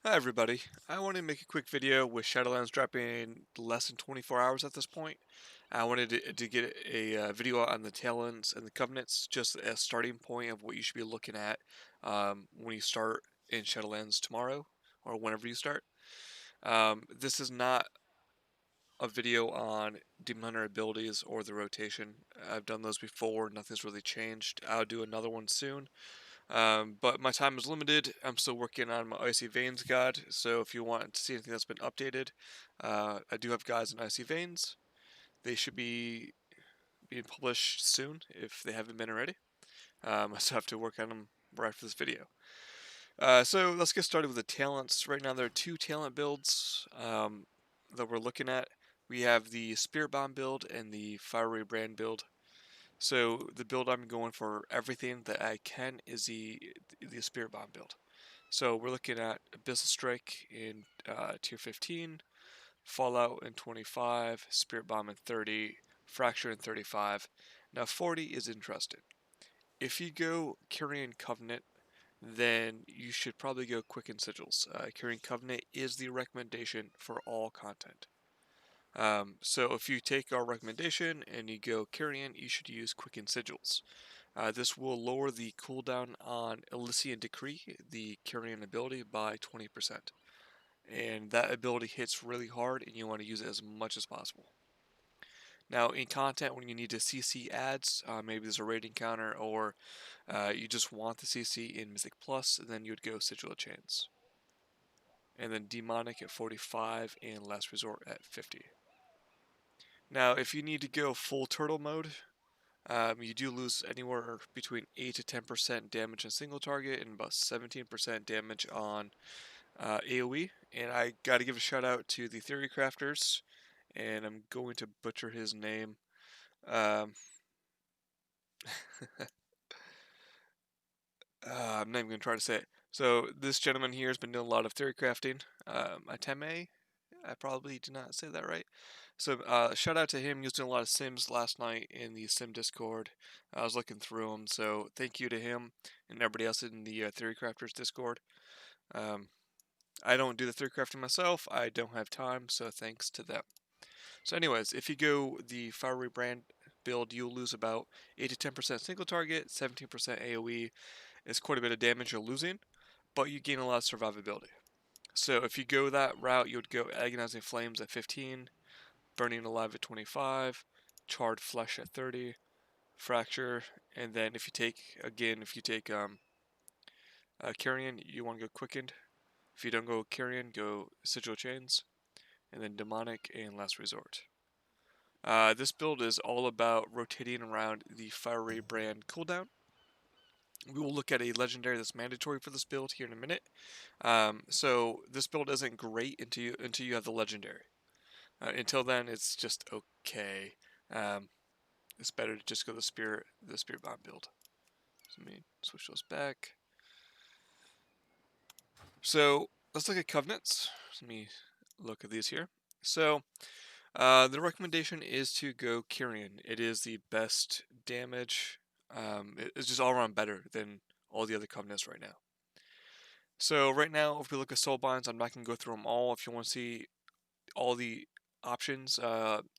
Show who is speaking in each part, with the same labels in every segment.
Speaker 1: Hi everybody. I wanted to make a quick video with Shadowlands dropping less than 24 hours at this point. I wanted to get a video on the tail ends and the covenants, just a starting point of what you should be looking at when you start in Shadowlands tomorrow or whenever you start. This is not a video on Demon Hunter abilities or the rotation. I've done those before, nothing's really changed. I'll do another one soon. But my time is limited. I'm still working on my Icy Veins guide, so if you want to see anything that's been updated, I do have guides on Icy Veins. They should be being published soon if they haven't been already. I still have to work on them right after this video. So let's get started with the talents. Right now there are two talent builds that we're looking at. We have the Spirit Bomb build and the Fiery Brand build. So the build I'm going for everything that I can is the Spirit Bomb build. So we're looking at Abyssal Strike in tier 15, Fallout in 25, Spirit Bomb in 30, Fracture in 35. Now 40 is interesting. If you go Kyrian Covenant, then you should probably go Quicken Sigils. Kyrian Covenant is the recommendation for all content. So if you take our recommendation and you go Kyrian, you should use Quicken Sigils. This will lower the cooldown on Elysian Decree, the Kyrian ability, by 20%. And that ability hits really hard and you want to use it as much as possible. Now in content when you need to CC ads, maybe there's a rating counter or you just want the CC in Mythic Plus, then you would go Sigil of Chains. And then Demonic at 45 and Last Resort at 50. Now if you need to go full turtle mode, you do lose anywhere between 8 to 10% damage on single target and about 17% damage on AoE. And I got to give a shout out to the theorycrafters, and I'm going to butcher his name. Um, I'm not even going to try to say it. So this gentleman here has been doing a lot of theory crafting. Ateme, I probably did not say that right. So shout out to him. He was doing a lot of sims last night in the sim Discord. I was looking through them, so thank you to him and everybody else in the theory crafters Discord. Um, I don't do the theory crafting myself. I don't have time, so thanks to them. So anyways, if you go the Fiery Brand build, you'll lose about 8 to 10% single target, 17% AoE. It's quite a bit of damage you're losing, but you gain a lot of survivability. So if you go that route, you would go Agonizing Flames at 15, Burning Alive at 25, Charred Flesh at 30, Fracture, and then if you take, Carrion, you want to go Quickened. If you don't go Carrion, go Sigil Chains, and then Demonic and Last Resort. This build is all about rotating around the Fiery Brand cooldown. We will look at a legendary that's mandatory for this build here in a minute. So this build isn't great until you have the legendary. Until then, it's just okay. It's better to just go the spirit bomb build. So let me switch those back. So let's look at covenants. Let me look at these here. So the recommendation is to go Kyrian. It is the best damage. It's just all around better than all the other covenants right now. So right now, if we look at soulbinds, I'm not going to go through them all. If you want to see all the options,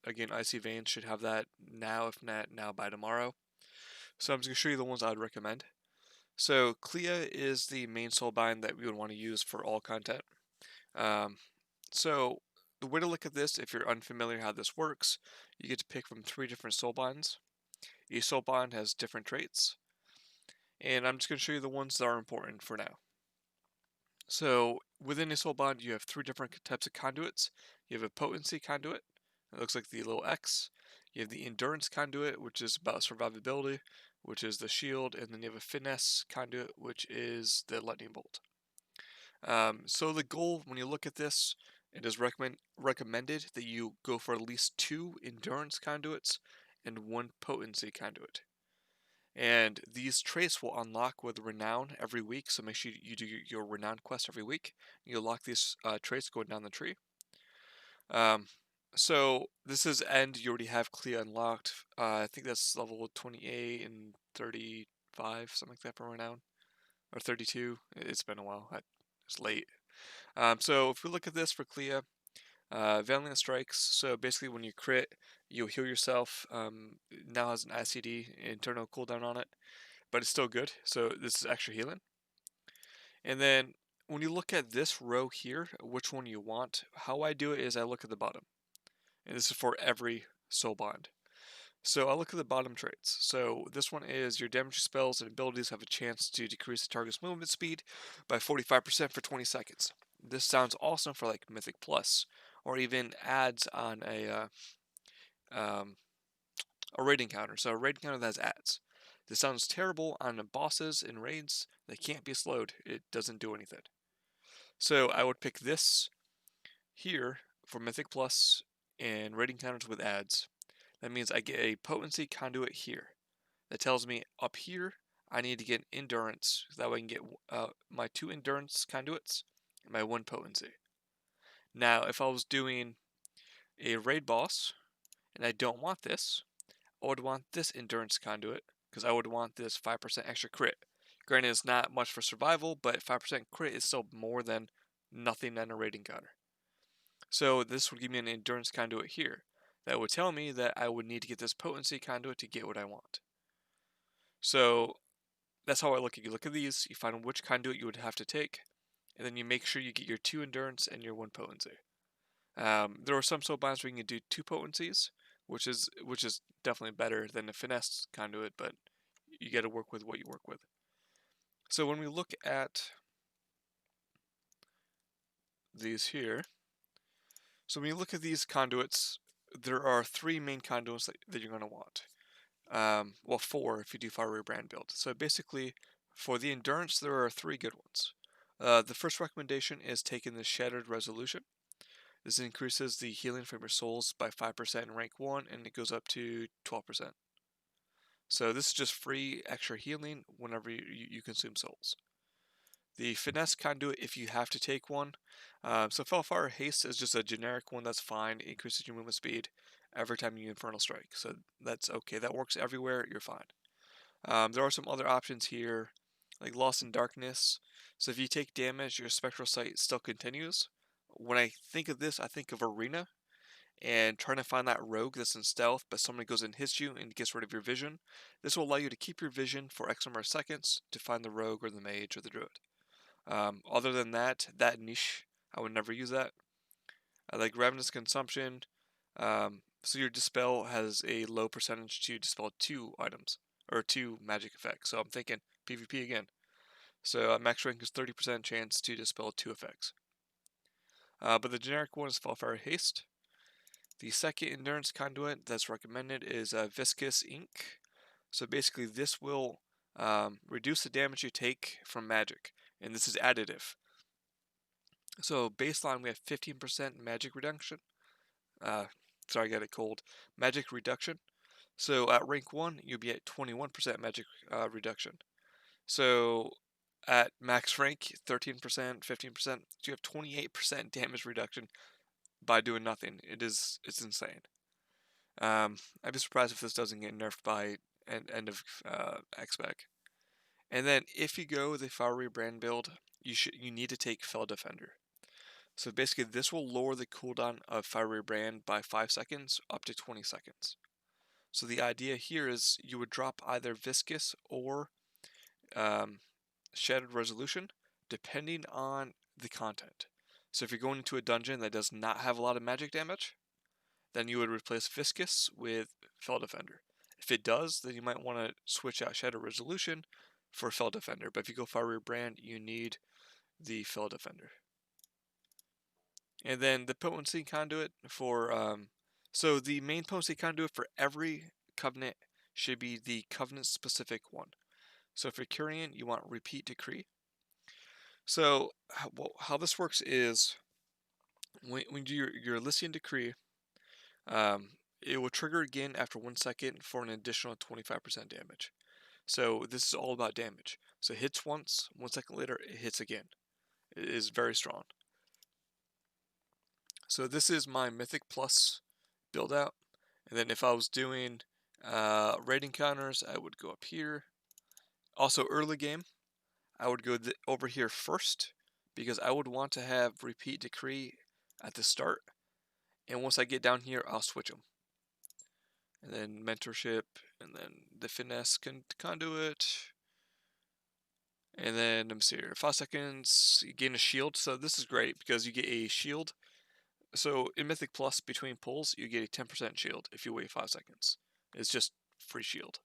Speaker 1: again, Icy Veins should have that now, if not now by tomorrow. So I'm just going to show you the ones I would recommend. So Clea is the main soulbind that we would want to use for all content. So the way to look at this, if you're unfamiliar how this works, you get to pick from 3 different soulbinds. Each soulbind has different traits, and I'm just going to show you the ones that are important for now. So within a soulbind, you have 3 different types of conduits. You have a potency conduit, it looks like the little X. You have the endurance conduit, which is about survivability, which is the shield, and then you have a finesse conduit, which is the lightning bolt. So the goal, when you look at this, it is recommended that you go for at least 2 endurance conduits and 1 potency conduit. And these traits will unlock with renown every week, so make sure you do your renown quest every week. You unlock these traits going down the tree. So this is end. You already have Clea unlocked. I think that's level 28 and 35, something like that for renown, or 32. It's been a while. It's late. So if we look at this for Clea, Valiant Strikes, so basically when you crit, you heal yourself. Now has an ICD, internal cooldown on it, but it's still good, so this is extra healing. And then when you look at this row here, which one you want, how I do it is I look at the bottom. And this is for every soulbind. So I look at the bottom traits. So this one is your damage spells and abilities have a chance to decrease the target's movement speed by 45% for 20 seconds. This sounds awesome for like Mythic Plus, or even adds on um, a raid encounter. So a raid encounter that has adds. This sounds terrible on bosses and raids. They can't be slowed. It doesn't do anything. So I would pick this here for Mythic Plus and raid encounters with adds. That means I get a potency conduit here. That tells me up here I need to get endurance. So that way I can get my 2 endurance conduits and my 1 potency. Now, if I was doing a raid boss and I don't want this, I would want this endurance conduit because I would want this 5% extra crit. Granted, it's not much for survival, but 5% crit is still more than nothing on a raid encounter. So this would give me an endurance conduit here. That would tell me that I would need to get this potency conduit to get what I want. So that's how I look at it. You look at these, you find which conduit you would have to take, and then you make sure you get your 2 endurance and your 1 potency. There are some soulbinds where you can do 2 potencies, which is definitely better than a finesse conduit, but you got to work with what you work with. So when we look at these here, so when you look at these conduits, there are 3 main conduits that you're going to want. Well, 4 if you do Fiery Brand build. So basically, for the endurance, there are 3 good ones. The first recommendation is taking the Shattered Resolution. This increases the healing from your souls by 5% in rank 1, and it goes up to 12%. So this is just free extra healing whenever you consume souls. The Finesse Conduit, if you have to take one. So Fellfire Haste is just a generic one that's fine. It increases your movement speed every time you Infernal Strike. So that's okay. That works everywhere. You're fine. There are some other options here, like Lost in Darkness. So if you take damage, your Spectral Sight still continues. When I think of this, I think of Arena and trying to find that rogue that's in stealth, but somebody goes and hits you and gets rid of your vision. This will allow you to keep your vision for X number of seconds to find the rogue or the mage or the druid. Other than that, that niche, I would never use that. I like Ravenous Consumption. So your Dispel has a low percentage to dispel 2 items, or 2 magic effects. So I'm thinking PvP again. So max rank is 30% chance to dispel 2 effects. But the generic one is Fellfire Haste. The second endurance conduit that's recommended is Viscous Ink. So basically this will reduce the damage you take from magic, and this is additive. So baseline we have 15% magic reduction. Sorry, I got it cold. Magic reduction. So at rank 1, you'll be at 21% magic reduction. So at max rank, 13%, 15%, so you have 28% damage reduction by doing nothing. It's insane. I'd be surprised if this doesn't get nerfed by end of X-Spec. And then if you go the Fiery Brand build, you need to take Fell Defender. So basically this will lower the cooldown of Fiery Brand by 5 seconds up to 20 seconds. So the idea here is you would drop either Viscous or Shattered Resolution depending on the content. So if you're going into a dungeon that does not have a lot of magic damage, then you would replace Viscous with Fell Defender. If it does, then you might want to switch out Shadow Resolution for Fell Defender. But if you go Fiery Brand, you need the Fell Defender. And then the potency conduit for so the main potency conduit for every covenant should be the covenant specific one. So for Curian, you want Repeat Decree. So how this works is when you do your Elysian Decree, it will trigger again after 1 second for an additional 25% damage. So this is all about damage. So it hits once, 1 second later, it hits again. It is very strong. So this is my Mythic Plus build out. And then if I was doing raid encounters, I would go up here. Also early game, I would go over here first because I would want to have repeat decree at the start, and once I get down here, I'll switch them. And then mentorship, and then the finesse conduit, and then let me see here, 5 seconds, you gain a shield. So this is great because you get a shield. So in Mythic Plus, between pulls, you get a 10% shield if you wait 5 seconds. It's just free shield.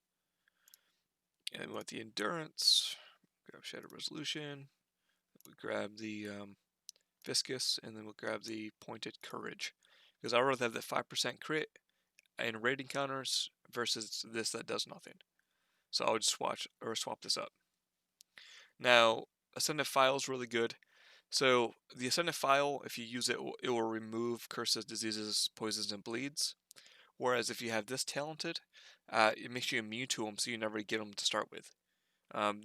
Speaker 1: And we want the endurance, grab Shadow Resolution, we grab the Viscous, and then we'll grab the Pointed Courage. Because I'd rather have that 5% crit and rating counters versus this that does nothing. So I would swap this up. Now, Ascendant File is really good. So the Ascendant File, if you use it, it will remove curses, diseases, poisons, and bleeds. Whereas if you have this talented, it makes you immune to them, so you never get them to start with.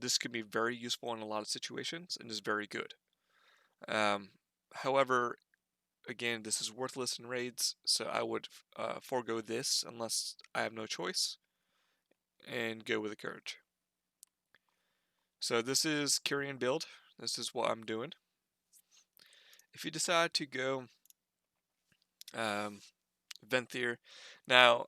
Speaker 1: This can be very useful in a lot of situations and is very good. However, again, this is worthless in raids, so I would forego this unless I have no choice and go with the courage. So this is Kyrian build. This is what I'm doing. If you decide to go Venthyr, now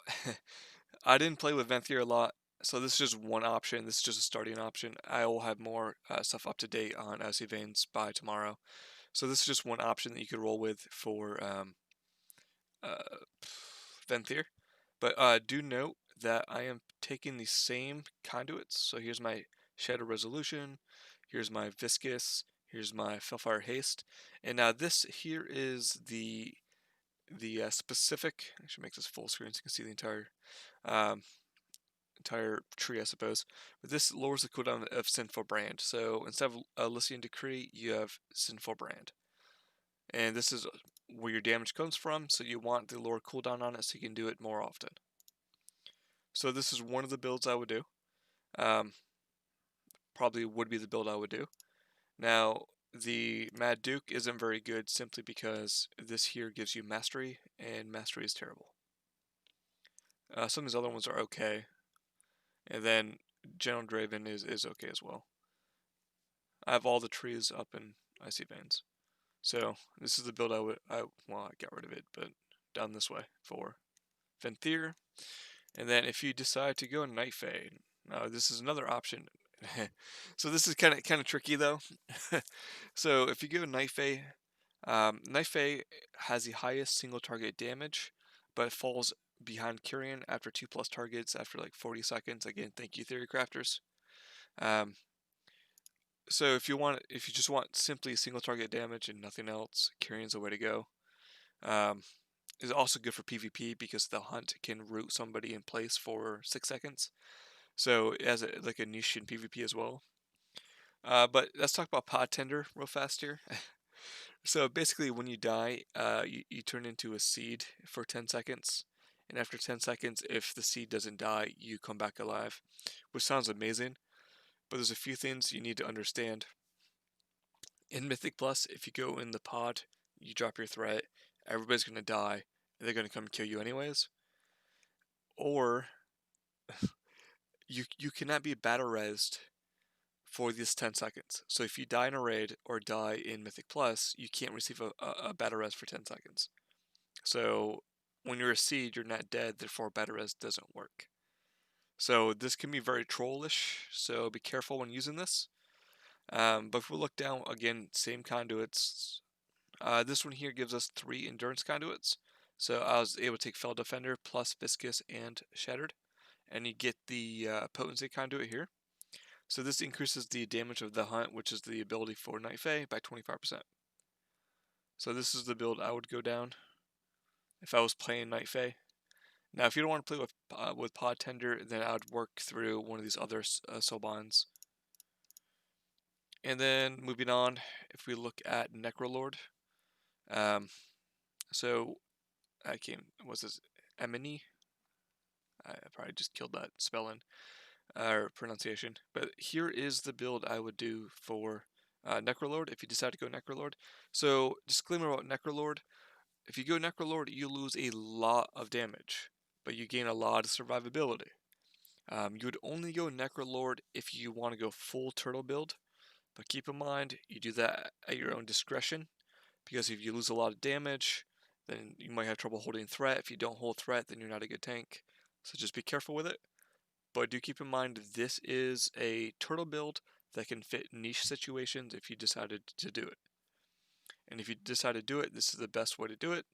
Speaker 1: I didn't play with Venthyr a lot, so this is just one option. This is just a starting option. I will have more stuff up to date on Icy Veins by tomorrow. So this is just one option that you could roll with for Venthyr. But do note that I am taking the same conduits. So here's my Shadow Resolution, here's my Viscous, here's my Fellfire Haste, and now this here is the specific. I should make this full screen so you can see the entire tree, I suppose. But this lowers the cooldown of Sinful Brand. So instead of Elysian Decree, you have Sinful Brand. And this is where your damage comes from, so you want the lower cooldown on it so you can do it more often. So this is one of the builds I would do. Probably would be the build I would do. Now, the Mad Duke isn't very good simply because this here gives you Mastery, and Mastery is terrible. Some of these other ones are okay. And then General Draven is okay as well. I have all the trees up in Icy Veins. So this is the build I got rid of it, but down this way for Venthyr. And then if you decide to go Night Fae, now this is another option. So this is kind of tricky though. So if you go Night Fae, Night Fae has the highest single target damage, but it falls behind Kyrian after 2+ targets after like 40 seconds. Again, thank you, Theorycrafters. So if you just want simply single target damage and nothing else, Kyrian's the way to go. It's also good for PvP because the hunt can root somebody in place for 6 seconds. So it has like a niche in PvP as well. But let's talk about Pod Tender real fast here. So basically when you die, you turn into a seed for 10 seconds. And after 10 seconds, if the seed doesn't die, you come back alive. Which sounds amazing. But there's a few things you need to understand. In Mythic Plus, if you go in the pod, you drop your threat, everybody's going to die, and they're going to come kill you anyways. Or you cannot be battle resed for these 10 seconds. So if you die in a raid or die in Mythic Plus, you can't receive a battle res for 10 seconds. So when you're a seed, you're not dead, therefore battle res doesn't work. So this can be very trollish, so be careful when using this. But if we look down, again, same conduits. This one here gives us 3 endurance conduits. So I was able to take Fell Defender plus Viscous and Shattered. And you get the Potency conduit here. So this increases the damage of the hunt, which is the ability for Night Fae, by 25%. So this is the build I would go down if I was playing Night Fae. Now, if you don't want to play with Pod Tender, then I would work through one of these other soulbinds. And then moving on, if we look at Necrolord, so was this Emini? I probably just killed that spelling or pronunciation. But here is the build I would do for Necrolord if you decide to go Necrolord. So disclaimer about Necrolord: if you go Necrolord, you lose a lot of damage, but you gain a lot of survivability. You would only go Necrolord if you want to go full turtle build. But keep in mind, you do that at your own discretion, because if you lose a lot of damage, then you might have trouble holding threat. If you don't hold threat, then you're not a good tank. So just be careful with it. But do keep in mind, this is a turtle build that can fit niche situations if you decided to do it. And if you decide to do it, this is the best way to do it.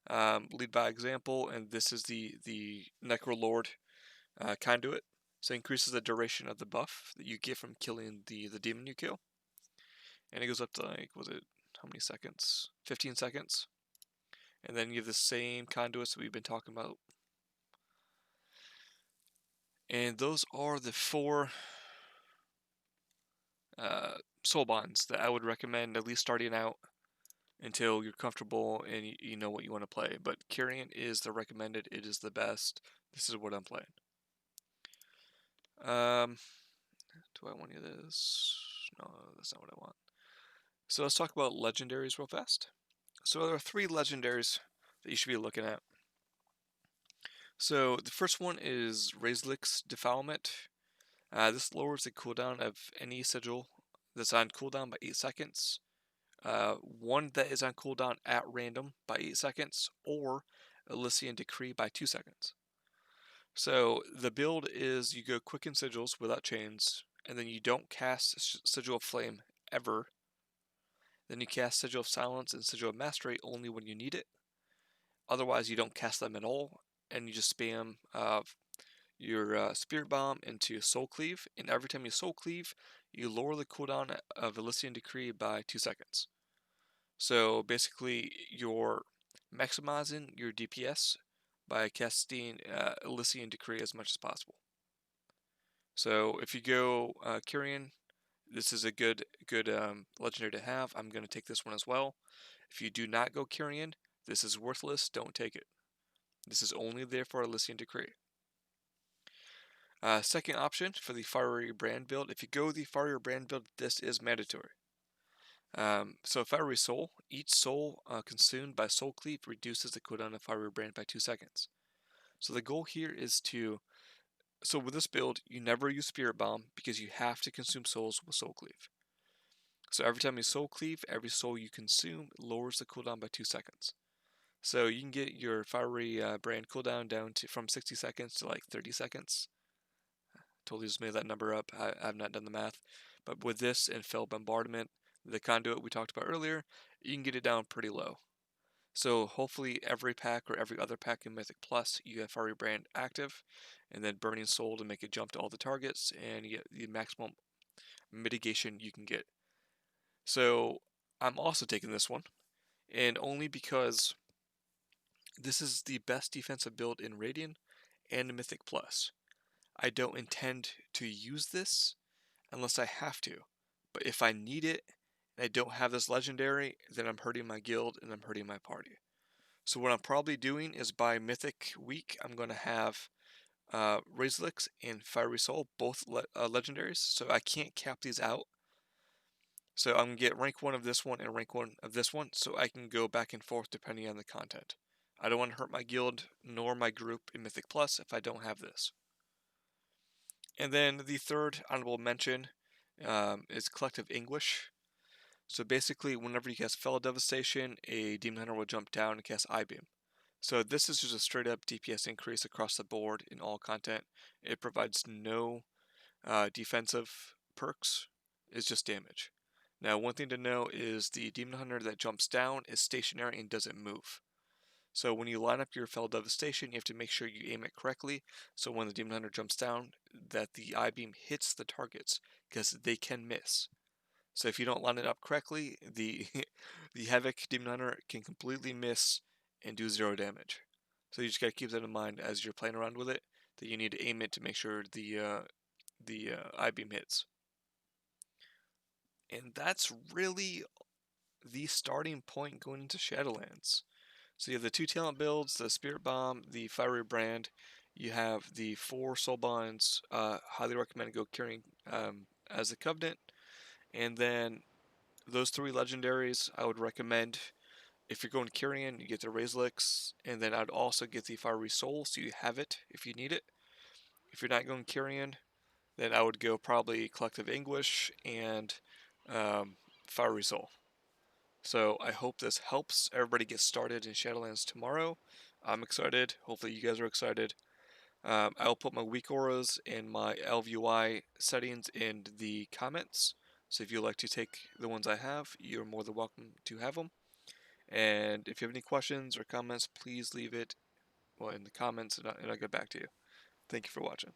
Speaker 1: Lead by example, and this is the Necrolord conduit. So it increases the duration of the buff that you get from killing the demon you kill. And it goes up to, like, was it, how many seconds? 15 seconds. And then you have the same conduits that we've been talking about. And those are the 4 soul bonds that I would recommend at least starting out until you're comfortable and you know what you want to play. But Kyrian is the recommended, it is the best. This is what I'm playing. Do I want any of this? No, that's not what I want. So let's talk about legendaries real fast. So there are 3 legendaries that you should be looking at. So the first one is Razlik's Defilement. This lowers the cooldown of any sigil that's on cooldown by 8 seconds. One that is on cooldown at random by 8 seconds, or Elysian Decree by 2 seconds. So the build is you go Quicken Sigils without chains, and then you don't cast Sigil of Flame ever. Then you cast Sigil of Silence and Sigil of Mastery only when you need it. Otherwise, you don't cast them at all, and you just spam your Spirit Bomb into Soul Cleave, and every time you Soul Cleave, you lower the cooldown of Elysian Decree by 2 seconds. So basically, you're maximizing your DPS by casting Elysian Decree as much as possible. So if you go Kyrian, this is a good legendary to have. I'm going to take this one as well. If you do not go Kyrian, this is worthless. Don't take it. This is only there for Elysian Decree. Second option for the Fiery Brand build. If you go the Fiery Brand build, this is mandatory. So Fiery Soul. Each soul consumed by Soul Cleave reduces the cooldown of Fiery Brand by 2 seconds. So the goal here is to... So with this build, you never use Spirit Bomb because you have to consume souls with Soul Cleave. So every time you Soul Cleave, every soul you consume lowers the cooldown by 2 seconds. So you can get your Fiery Brand cooldown down to from 60 seconds to like 30 seconds. Totally just made that number up. I have not done the math. But with this and Fell Bombardment, the conduit we talked about earlier, you can get it down pretty low. So hopefully every pack or every other pack in Mythic Plus, you have Fiery Brand active, and then Burning Soul to make it jump to all the targets, and you get the maximum mitigation you can get. So I'm also taking this one, and only because this is the best defensive build in Radiant and Mythic Plus. I don't intend to use this unless I have to. But if I need it and I don't have this legendary, then I'm hurting my guild and I'm hurting my party. So what I'm probably doing is by Mythic Week, I'm going to have Razlix and Fiery Soul, both legendaries. So I can't cap these out. So I'm going to get rank 1 of this one and rank 1 of this one, so I can go back and forth depending on the content. I don't want to hurt my guild nor my group in Mythic Plus if I don't have this. And then the third honorable mention is Collective Anguish. So basically, whenever you cast Fellow Devastation, a Demon Hunter will jump down and cast I-Beam. So this is just a straight up DPS increase across the board in all content. It provides no defensive perks, it's just damage. Now, one thing to know is the Demon Hunter that jumps down is stationary and doesn't move. So when you line up your Fell Devastation, you have to make sure you aim it correctly, so when the Demon Hunter jumps down, that the I-Beam hits the targets, because they can miss. So if you don't line it up correctly, the the Havoc Demon Hunter can completely miss and do 0 damage. So you just gotta keep that in mind as you're playing around with it, that you need to aim it to make sure the I-Beam hits. And that's really the starting point going into Shadowlands. So you have the 2 talent builds, the Spirit Bomb, the Fiery Brand. You have the 4 Soul Bonds. Highly recommend go carrying as a Covenant. And then those 3 legendaries, I would recommend. If you're going Kyrian, you get the Razlix, and then I'd also get the Fiery Soul, so you have it if you need it. If you're not going Kyrian, then I would go probably Collective Anguish and um, Fiery Soul. So I hope this helps everybody get started in Shadowlands tomorrow. I'm excited. Hopefully you guys are excited. I'll put my weak auras and my LVUI settings in the comments. So if you'd like to take the ones I have, you're more than welcome to have them. And if you have any questions or comments, please leave it in the comments and I'll get back to you. Thank you for watching.